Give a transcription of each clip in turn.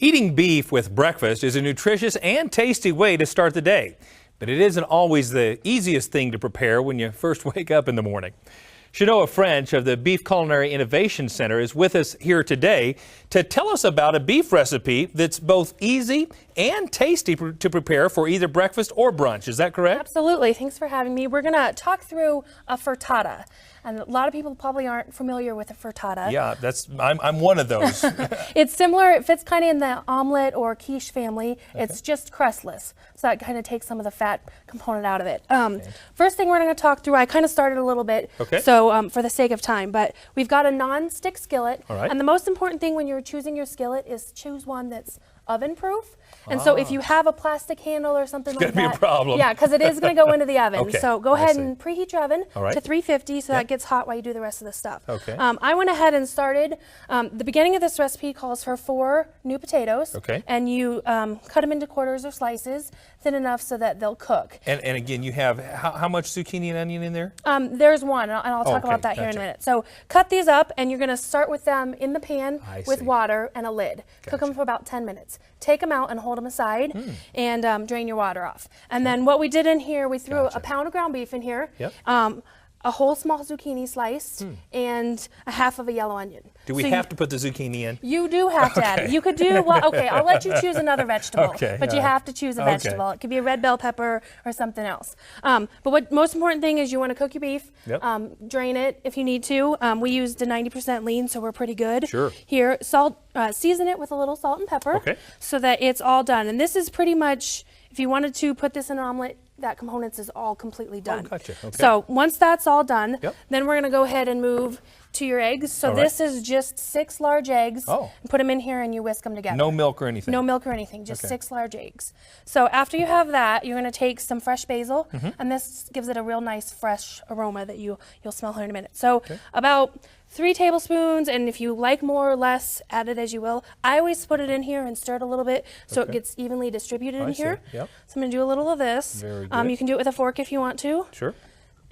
Eating beef with breakfast is a nutritious and tasty way to start the day, but it isn't always the easiest thing to prepare when you first wake up in the morning. Shenoa French of the Beef Culinary Innovation Center is with us here today to tell us about a beef recipe that's both easy and tasty to prepare for either breakfast or brunch. Is that correct? Absolutely. Thanks for having me. We're going to talk through a frittata. And a lot of people probably aren't familiar with a frittata. Yeah, I'm one of those. It's similar. It fits kind of in the omelet or quiche family. Okay. It's just crustless. So that kind of takes some of the fat component out of it. First thing we're going to talk through, I kind of started a little bit, so for the sake of time, but we've got a non-stick skillet. All right. And the most important thing when you're choosing your skillet is choose one that's oven proof. And so if you have a plastic handle or something like that, it's going to be a problem. Yeah, because it is going to go into the oven. Okay. So go ahead and preheat your oven to 350 so Yep. that gets hot while you do the rest of the stuff. Okay. I went ahead and started, the beginning of this recipe calls for 4 new potatoes. Okay. And you cut them into quarters or slices, thin enough so that they'll cook. And again, you have how much zucchini and onion in there? There's one, and I'll talk about that here in a minute. So cut these up, and you're going to start with them in the pan with water and a lid. Cook them for about 10 minutes. Take them out and hold them aside and drain your water off. And then what we did in here, we threw a pound of ground beef in here, a whole small zucchini sliced, and a half of a yellow onion. Do we have to put the zucchini in? You do have to add it. You could do, well, okay, I'll let you choose another vegetable, but you have to choose a vegetable. It could be a red bell pepper or something else. But what most important thing is you want to cook your beef, drain it if you need to. We used a 90% lean, so we're pretty good. Sure. Here, season it with a little salt and pepper so that it's all done. And this is pretty much, if you wanted to put this in an omelet, that components is all completely done. Oh, gotcha. Okay. So once that's all done, then we're going to go ahead and move to your eggs. So this is just 6 large eggs. And put them in here and you whisk them together. No milk or anything? No milk or anything, just 6 large eggs. So after you have that, you're going to take some fresh basil, and this gives it a real nice fresh aroma that you'll smell here in a minute. So about 3 tablespoons, and if you like more or less, add it as you will. I always put it in here and stir it a little bit so it gets evenly distributed in here. So I'm going to do a little of this. Very good. You can do it with a fork if you want to. Sure.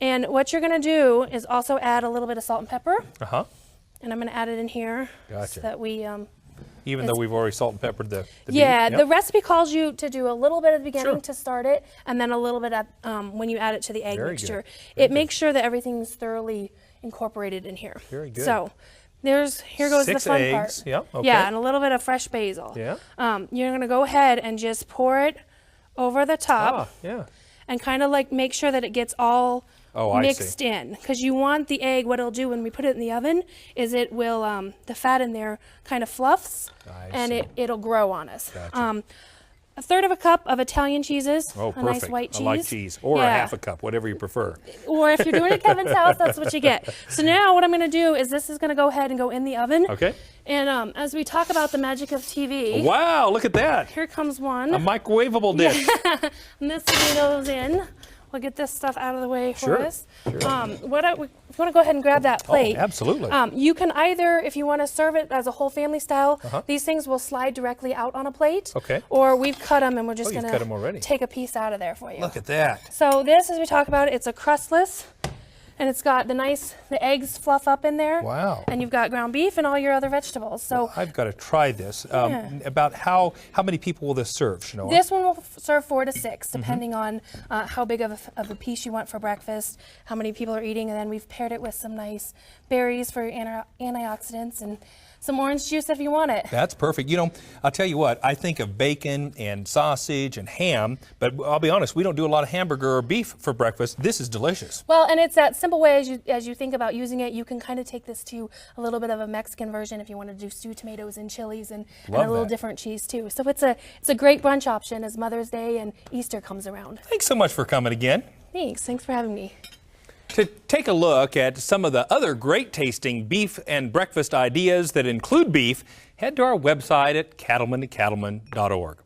And what you're going to do is also add a little bit of salt and pepper. And I'm going to add it in here so that we... Even though we've already salt and peppered the beef? The recipe calls you to do a little bit at the beginning to start it, and then a little bit at, when you add it to the egg mixture. It makes sure that everything's thoroughly incorporated in here. Very good. So here goes the fun part. Yeah, and a little bit of fresh basil. You're going to go ahead and just pour it over the top. And kind of like make sure that it gets all mixed in, because you want the egg, what it'll do when we put it in the oven is it will, the fat in there kind of fluffs and it'll grow on us. A third of a cup of Italian cheeses, a nice white cheese. I like cheese, or a half a cup, whatever you prefer. Or if you're doing it at Kevin's house, that's what you get. So now what I'm going to do is this is going to go ahead and go in the oven. And as we talk about the magic of TV. Wow, look at that. Here comes one. A microwavable dish. And this goes in. We'll get this stuff out of the way for us. If you want to go ahead and grab that plate. Absolutely. You can either, if you want to serve it as a whole family style, these things will slide directly out on a plate. Or we've cut them and we're just going to take a piece out of there for you. Look at that. So this, as we talk about it, it's a crustless. And it's got the eggs fluff up in there. Wow. And you've got ground beef and all your other vegetables. So well, I've got to try this. About how many people will this serve, Shenoa? This one will serve 4 to 6, depending on how big of a piece you want for breakfast, how many people are eating, and then we've paired it with some nice berries for antioxidants and some orange juice if you want it. That's perfect. You know, I'll tell you what, I think of bacon and sausage and ham, but I'll be honest, we don't do a lot of hamburger or beef for breakfast. This is delicious. Well, and it's that simple way as you think about using it, you can kind of take this to a little bit of a Mexican version if you want to do stewed tomatoes and chilies and a little different cheese too. So it's a great brunch option as Mother's Day and Easter comes around. Thanks so much for coming again. Thanks for having me. To take a look at some of the other great tasting beef and breakfast ideas that include beef, head to our website at cattlemantocattleman.org.